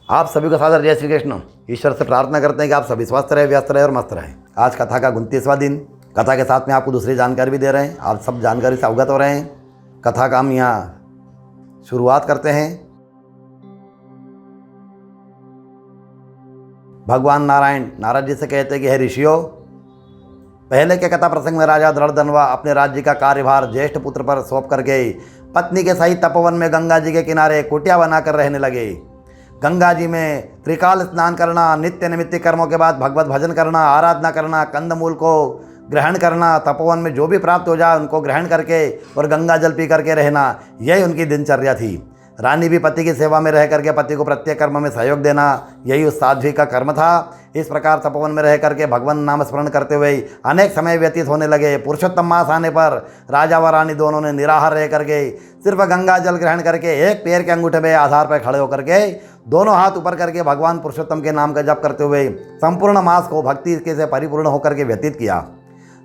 आप सभी को सादर जय श्री कृष्ण। ईश्वर से प्रार्थना करते हैं कि आप सभी स्वस्थ रहे, व्यस्त रहे और मस्त रहें। आज कथा का 29वां दिन। कथा के साथ में आपको दूसरी जानकारी भी दे रहे हैं। आप सब जानकारी से अवगत हो रहे हैं। कथा का हम यहाँ शुरुआत करते हैं। भगवान नारायण नारद जी से कहते हैं कि हे ऋषियों, पहले के कथा प्रसंग में राजा दृढ़धनवा अपने राज्य का कार्यभार ज्येष्ठ पुत्र पर सौंप करके पत्नी के सहित तपोवन में गंगा जी के किनारे कुटिया बनाकर रहने लगे। गंगा जी में त्रिकाल स्नान करना, नित्य नैमित्तिक कर्मों के बाद भगवत भजन करना, आराधना करना, कंदमूल को ग्रहण करना, तपोवन में जो भी प्राप्त हो जाए उनको ग्रहण करके और गंगा जल पी करके रहना, यही उनकी दिनचर्या थी। रानी भी पति की सेवा में रह करके पति को प्रत्येक कर्म में सहयोग देना, यही उस साध्वी का कर्म था। इस प्रकार तपोवन में रह करके भगवान नाम स्मरण करते हुए अनेक समय व्यतीत होने लगे। पुरुषोत्तम मास आने पर राजा व रानी दोनों ने निराहार रह करके सिर्फ गंगा जल ग्रहण करके एक पैर के अंगूठे में आधार पर खड़े होकर के दोनों हाथ ऊपर करके भगवान पुरुषोत्तम के नाम का जप करते हुए संपूर्ण मास को भक्ति के से परिपूर्ण होकर के व्यतीत किया।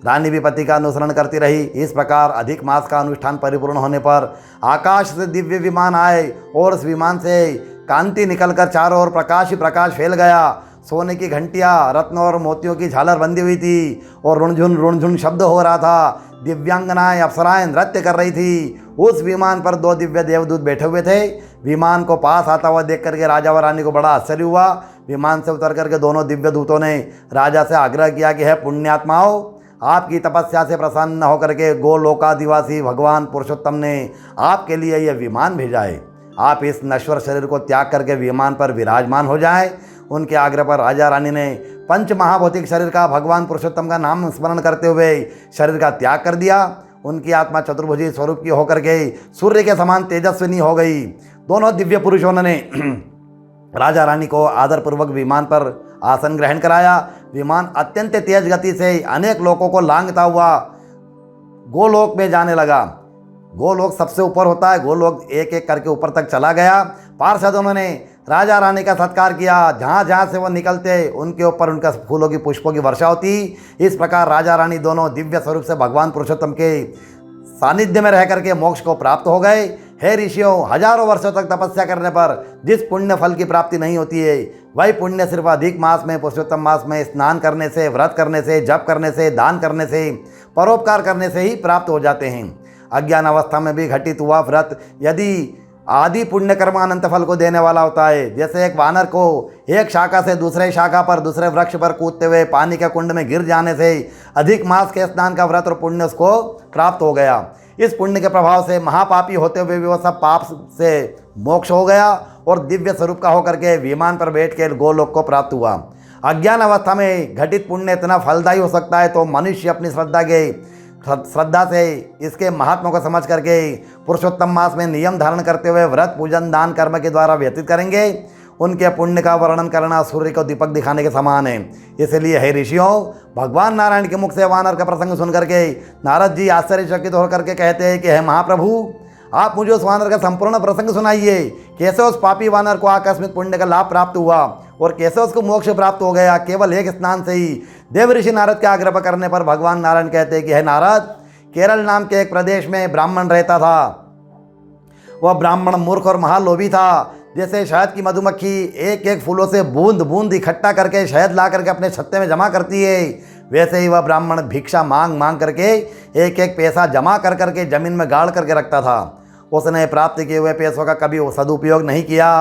रानी भी पति का अनुसरण करती रही। इस प्रकार अधिक मास का अनुष्ठान परिपूर्ण होने पर आकाश से दिव्य विमान आए और उस विमान से कांति निकलकर चारों ओर प्रकाश ही प्रकाश फैल गया। सोने की घंटियाँ, रत्नों और मोतियों की झालर बंधी हुई थी और रुणझुन शब्द हो रहा था। दिव्यांगनाएं, अप्सराएं नृत्य कर रही थी। उस विमान पर 2 दिव्य देवदूत बैठे हुए थे। विमान को पास आता हुआ देख करके राजा व रानी को बड़ा आश्चर्य हुआ। विमान से उतर करके दोनों दिव्य दूतों ने राजा से आग्रह किया कि हे पुण्यात्माओं, आपकी तपस्या से प्रसन्न होकर के गोलोकादिवासी भगवान पुरुषोत्तम ने आपके लिए यह विमान भेजा है। आप इस नश्वर शरीर को त्याग करके विमान पर विराजमान हो जाए। उनके आग्रह पर राजा रानी ने पंच महाभौतिक शरीर का भगवान पुरुषोत्तम का नाम स्मरण करते हुए शरीर का त्याग कर दिया। उनकी आत्मा चतुर्भुजी स्वरूप की होकर के सूर्य के समान तेजस्विनी हो गई। दोनों दिव्य पुरुषों ने राजा रानी को आदरपूर्वक विमान पर आसन ग्रहण कराया। विमान अत्यंत तेज गति से अनेक लोगों को लांघता हुआ गोलोक में जाने लगा। गोलोक सबसे ऊपर होता है। गोलोक एक एक करके ऊपर तक चला गया। पार्षदों ने राजा रानी का सत्कार किया। जहाँ जहाँ से वो निकलते उनके ऊपर उनका फूलों की पुष्पों की वर्षा होती। इस प्रकार राजा रानी दोनों दिव्य स्वरूप से भगवान पुरुषोत्तम के सानिध्य में रह करके मोक्ष को प्राप्त हो गए। हे ऋषियों, हजारों वर्षों तक तपस्या करने पर जिस पुण्य फल की प्राप्ति नहीं होती है, वही पुण्य सिर्फ अधिक मास में, पुरुषोत्तम मास में स्नान करने से, व्रत करने से, जप करने से, दान करने से, परोपकार करने से ही प्राप्त हो जाते हैं। अज्ञान अवस्था में भी घटित हुआ व्रत यदि आदि पुण्य कर्म अनंत फल को देने वाला होता है। जैसे एक वानर को एक शाखा से दूसरे शाखा पर, दूसरे वृक्ष पर कूदते हुए पानी के कुंड में गिर जाने से अधिक मास के स्नान का व्रत और पुण्य उसको प्राप्त हो गया। इस पुण्य के प्रभाव से महापापी होते हुए भी वो सब पाप से मोक्ष हो गया और दिव्य स्वरूप का होकर के विमान पर बैठ के गोलोक को प्राप्त हुआ। अज्ञान अवस्था में घटित पुण्य इतना फलदायी हो सकता है तो मनुष्य अपनी श्रद्धा से इसके महात्मा को समझ करके पुरुषोत्तम मास में नियम धारण करते हुए व्रत, पूजन, दान, कर्म के द्वारा व्यतीत करेंगे। उनके पुण्य का वर्णन करना सूर्य को दीपक दिखाने के समान है। इसलिए हे ऋषियों, भगवान नारायण के मुख से वानर का प्रसंग सुन करके नारद जी आश्चर्यचकित होकर के कहते हैं कि हे महाप्रभु, आप मुझे उस वानर का संपूर्ण प्रसंग सुनाइए। कैसे उस पापी वानर को आकस्मिक पुण्य का लाभ प्राप्त हुआ और कैसे उसको मोक्ष प्राप्त हो गया केवल एक स्नान से ही। देव ऋषि नारद के आग्रह करने पर भगवान नारायण कहते हैं कि हे नारद, केरल नाम के एक प्रदेश में ब्राह्मण रहता था। वह ब्राह्मण मूर्ख और महालोभी था। जैसे शहद की मधुमक्खी एक एक फूलों से बूंद बूंद इकट्ठा करके शहद ला करके अपने छत्ते में जमा करती है, वैसे ही वह ब्राह्मण भिक्षा मांग मांग करके एक एक पैसा जमा कर करके जमीन में गाड़ करके रखता था। उसने प्राप्त किए हुए पैसों का कभी सदुपयोग नहीं किया।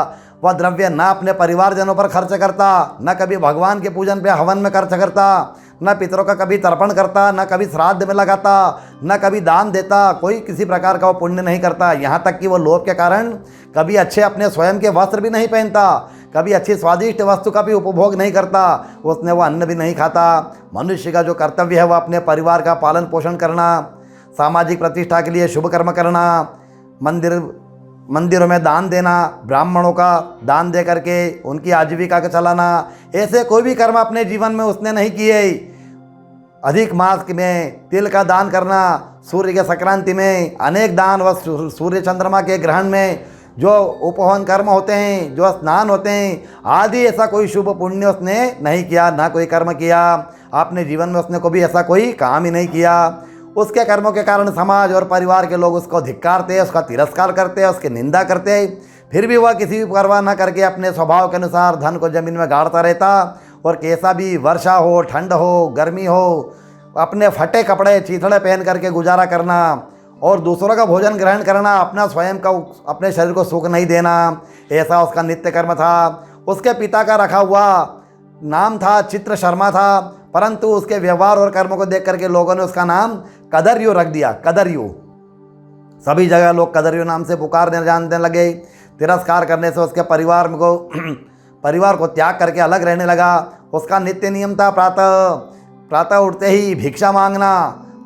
वह द्रव्य न अपने परिवारजनों पर खर्च करता, न कभी भगवान के पूजन पे हवन में खर्च करता, न पितरों का कभी तर्पण करता, न कभी श्राद्ध में लगाता, न कभी दान देता। कोई किसी प्रकार का वो पुण्य नहीं करता। यहाँ तक कि वो लोभ के कारण कभी अच्छे अपने स्वयं के वस्त्र भी नहीं पहनता, कभी अच्छी स्वादिष्ट वस्तु का भी उपभोग नहीं करता, उसने वो अन्न भी नहीं खाता। मनुष्य का जो कर्तव्य है वह अपने परिवार का पालन पोषण करना, सामाजिक प्रतिष्ठा के लिए शुभ कर्म करना, मंदिरों में दान देना, ब्राह्मणों का दान दे करके उनकी आजीविका का चलाना, ऐसे कोई भी कर्म अपने जीवन में उसने नहीं किए। अधिक मास में तिल का दान करना, सूर्य के संक्रांति में अनेक दान व सूर्य चंद्रमा के ग्रहण में जो उपवन कर्म होते हैं, जो स्नान होते हैं आदि, ऐसा कोई शुभ पुण्य उसने नहीं किया, ना कोई कर्म किया। अपने जीवन में उसने कभी ऐसा कोई काम ही नहीं किया। उसके कर्मों के कारण समाज और परिवार के लोग उसको धिक्कारते हैं, उसका तिरस्कार करते हैं, उसकी निंदा करते हैं। फिर भी वह किसी भी परवाह न करके अपने स्वभाव के अनुसार धन को जमीन में गाड़ता रहता और कैसा भी वर्षा हो, ठंड हो, गर्मी हो, अपने फटे कपड़े चीथड़े पहन करके गुजारा करना और दूसरों का भोजन ग्रहण करना, अपना स्वयं का अपने शरीर को सुख नहीं देना, ऐसा उसका नित्य कर्म था। उसके पिता का रखा हुआ नाम था चित्र शर्मा था, परंतु उसके व्यवहार और कर्मों को देख करके लोगों ने उसका नाम कदरयू रख दिया। कदरयू, सभी जगह लोग कदरयू नाम से पुकारने जानने लगे। तिरस्कार करने से उसके परिवार को त्याग करके अलग रहने लगा। उसका नित्य नियम था प्रातः उठते ही भिक्षा मांगना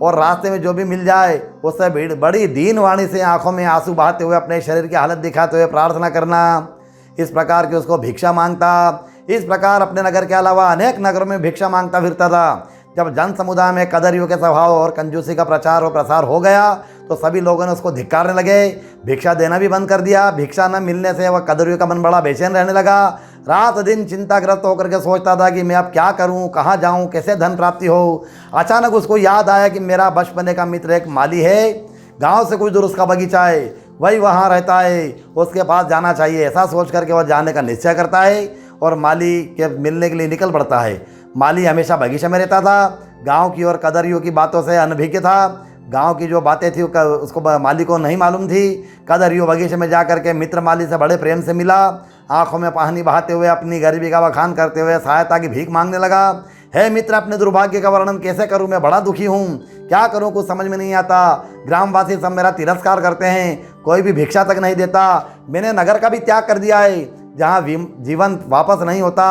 और रास्ते में जो भी मिल जाए उससे बड़ी दीन वाणी से आंखों में आंसू बहाते हुए अपने शरीर की हालत दिखाते हुए प्रार्थना करना। इस प्रकार की उसको भिक्षा मांगता। इस प्रकार अपने नगर के अलावा अनेक नगरों में भिक्षा मांगता फिरता था। जब जन समुदाय में कदरयू के स्वभाव और कंजूसी का प्रचार और प्रसार हो गया तो सभी लोगों ने उसको धिक्कारने लगे। भिक्षा देना भी बंद कर दिया। भिक्षा न मिलने से वह कदरयू का मन बड़ा बेचैन रहने लगा। रात दिन चिंताग्रस्त होकर के सोचता था कि मैं अब क्या करूं, कहाँ जाऊं, कैसे धन प्राप्ति हो। अचानक उसको याद आया कि मेरा बचपने का मित्र एक माली है, गांव से कुछ दूर उसका बगीचा है, वही वहाँ रहता है, उसके पास जाना चाहिए। ऐसा सोच करके वह जाने का निश्चय करता है और माली के मिलने के लिए निकल पड़ता है। माली हमेशा बगीचे में रहता था। गांव की और कदरयू की बातों से अनभिज्ञ था। गांव की जो बातें थी उसको माली को नहीं मालूम थी। कदरयू बगीचे में जाकर के मित्र माली से बड़े प्रेम से मिला। आंखों में पानी बहाते हुए अपनी गरीबी का बखान करते हुए सहायता की भीख मांगने लगा। हे मित्र, अपने दुर्भाग्य का वर्णन कैसे करूं, मैं बड़ा दुखी हूं, क्या करूं, कुछ समझ में नहीं आता। ग्रामवासी सब मेरा तिरस्कार करते हैं, कोई भी भिक्षा तक नहीं देता। मैंने नगर का भी त्याग कर दिया है, जहाँ जीवन वापस नहीं होता।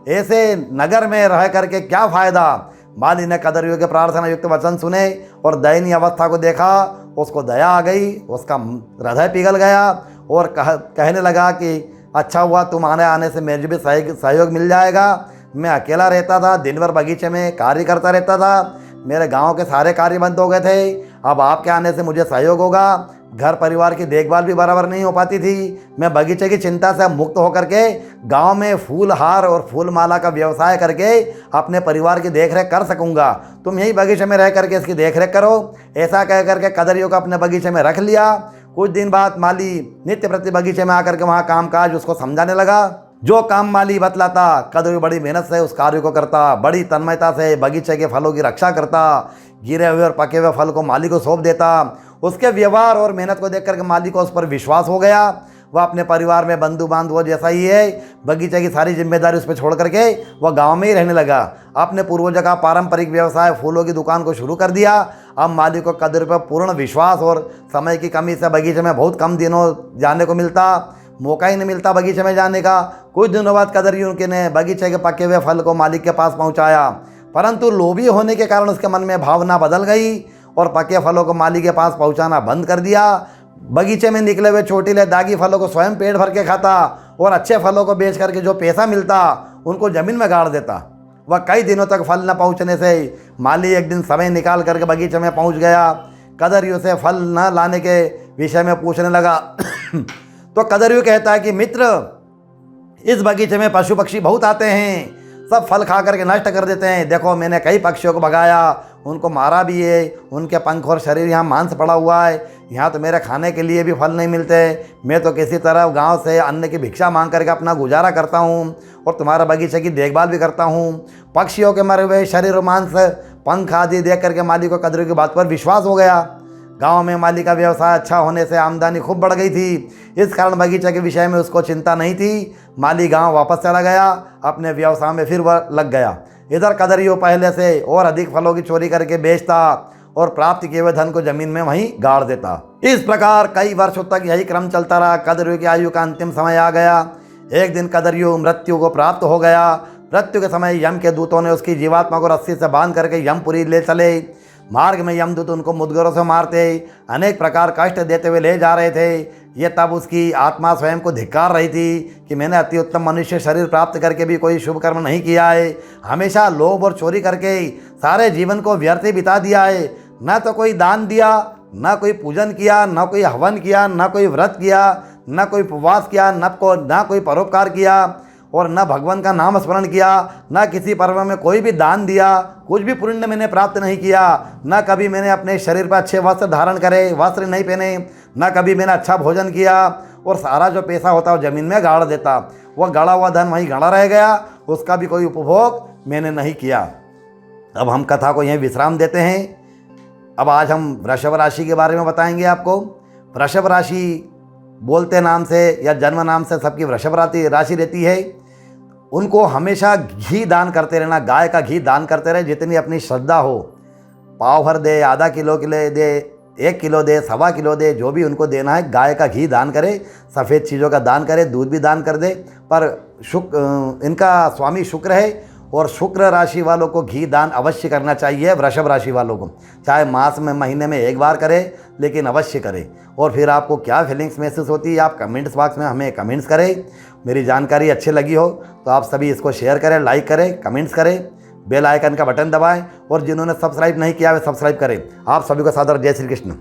ऐसे नगर में रह करके क्या फ़ायदा। माली ने कदरयू के प्रार्थना युक्त वचन सुने और दयनीय अवस्था को देखा। उसको दया आ गई, उसका हृदय पिघल गया और कहने लगा कि अच्छा हुआ तुम्हारे आने से मुझे भी सहयोग मिल जाएगा। मैं अकेला रहता था, दिन भर बगीचे में कार्य करता रहता था, मेरे गांव के सारे कार्य बंद हो गए थे। अब आपके आने से मुझे सहयोग होगा। घर परिवार की देखभाल भी बराबर नहीं हो पाती थी। मैं बगीचे की चिंता से मुक्त होकर के गांव में फूल हार और फूल माला का व्यवसाय करके अपने परिवार की देखरेख कर सकूंगा। तुम यही बगीचे में रह करके इसकी देखरेख करो। ऐसा कह करके कदरयू को अपने बगीचे में रख लिया। कुछ दिन बाद माली नित्य प्रति बगीचे में आकर के वहाँ कामकाज उसको समझाने लगा। जो काम माली बतलाता कदरयू बड़ी मेहनत से उस कार्य को करता, बड़ी तन्मयता से बगीचे के फलों की रक्षा करता, गिरे हुए और पके हुए फल को माली को सौंप देता। उसके व्यवहार और मेहनत को देख करके माली को उस पर विश्वास हो गया। वह अपने परिवार में बंधु बांधवों जैसा ही है। बगीचे की सारी जिम्मेदारी उस पर छोड़ करके वह गांव में ही रहने लगा। अपने पूर्वजों का पारंपरिक व्यवसाय फूलों की दुकान को शुरू कर दिया। अब माली को कदर पर पूर्ण विश्वास और समय की कमी से बगीचे में बहुत कम दिनों जाने को मिलता, मौका ही नहीं मिलता बगीचे में जाने का। कुछ दिनों बाद कदरयू ने बगीचे के पके हुए फल को मालिक के पास पहुँचाया, परंतु लोभी होने के कारण उसके मन में भावना बदल गई और पके फलों को माली के पास पहुंचाना बंद कर दिया। बगीचे में निकले हुए चोटीले दागी फलों को स्वयं पेट भर के खाता और अच्छे फलों को बेच करके जो पैसा मिलता उनको जमीन में गाड़ देता। वह कई दिनों तक फल न पहुंचने से माली एक दिन समय निकाल करके बगीचे में पहुंच गया। कदरयू से फल न लाने के विषय में पूछने लगा तो कदरयू कहता है कि मित्र, इस बगीचे में पशु पक्षी बहुत आते हैं, सब फल खा करके नष्ट कर देते हैं। देखो मैंने कई पक्षियों को भगाया, उनको मारा भी है, उनके पंख और शरीर यहाँ मांस पड़ा हुआ है। यहाँ तो मेरे खाने के लिए भी फल नहीं मिलते। मैं तो किसी तरह गांव से अन्न की भिक्षा मांग करके अपना गुजारा करता हूँ और तुम्हारा बगीचे की देखभाल भी करता हूँ। पक्षियों के मरे हुए शरीर और मांस पंख आदि देख करके माली को कदरयू की बात पर विश्वास हो गया। गांव में माली का व्यवसाय अच्छा होने से आमदनी खूब बढ़ गई थी। इस कारण बगीचे के विषय में उसको चिंता नहीं थी। माली गांव वापस चला गया, अपने व्यवसाय में फिर वह लग गया। इधर कदरयू पहले से और अधिक फलों की चोरी करके बेचता और प्राप्त किए हुए धन को जमीन में वहीं गाड़ देता। इस प्रकार कई वर्षों तक यही क्रम चलता रहा। कदरयू की आयु का अंतिम समय आ गया। एक दिन कदरयू मृत्यु को प्राप्त हो गया। मृत्यु के समय यम के दूतों ने उसकी जीवात्मा को रस्सी से बांध करके यमपुरी ले चले। मार्ग में यमदूत उनको मुदगरों से मारते, अनेक प्रकार कष्ट देते हुए ले जा रहे थे। ये तब उसकी आत्मा स्वयं को धिक्कार रही थी कि मैंने अति उत्तम मनुष्य शरीर प्राप्त करके भी कोई शुभ कर्म नहीं किया है। हमेशा लोभ और चोरी करके सारे जीवन को व्यर्थ ही बिता दिया है। न तो कोई दान दिया, न कोई पूजन किया, न कोई हवन किया, न कोई व्रत किया, न कोई उपवास किया, न कोई परोपकार किया और न भगवान का नाम स्मरण किया, न किसी पर्व में कोई भी दान दिया। कुछ भी पुण्य मैंने प्राप्त नहीं किया। न कभी मैंने अपने शरीर पर अच्छे वस्त्र धारण करे, वस्त्र नहीं पहने, न कभी मैंने अच्छा भोजन किया और सारा जो पैसा होता है वो ज़मीन में गाड़ देता। वह गड़ा हुआ धन वहीं गड़ा रह गया, उसका भी कोई उपभोग मैंने नहीं किया। अब हम कथा को यहीं विश्राम देते हैं। अब आज हम वृषभ राशि के बारे में बताएंगे आपको। वृषभ राशि बोलते नाम से या जन्म नाम से सबकी वृषभ राशि रहती है। उनको हमेशा घी दान करते रहना, गाय का घी दान करते रहे, जितनी अपनी श्रद्धा हो। पाव भर दे, आधा किलो दे, 1 किलो दे, 1.25 किलो दे, जो भी उनको देना है, गाय का घी दान करे, सफ़ेद चीज़ों का दान करे, दूध भी दान कर दे। पर इनका स्वामी शुक्र है और शुक्र राशि वालों को घी दान अवश्य करना चाहिए। वृषभ राशि वालों को चाहे मास में, महीने में 1 बार करे, लेकिन अवश्य करें। और फिर आपको क्या फीलिंग्स महसूस होती है, आप कमेंट्स बॉक्स में हमें कमेंट्स करें। मेरी जानकारी अच्छी लगी हो तो आप सभी इसको शेयर करें, लाइक करें, कमेंट्स करें, बेल आइकन का बटन दबाएं और जिन्होंने सब्सक्राइब नहीं किया वे सब्सक्राइब करें। आप सभी को सादर जय श्री कृष्ण।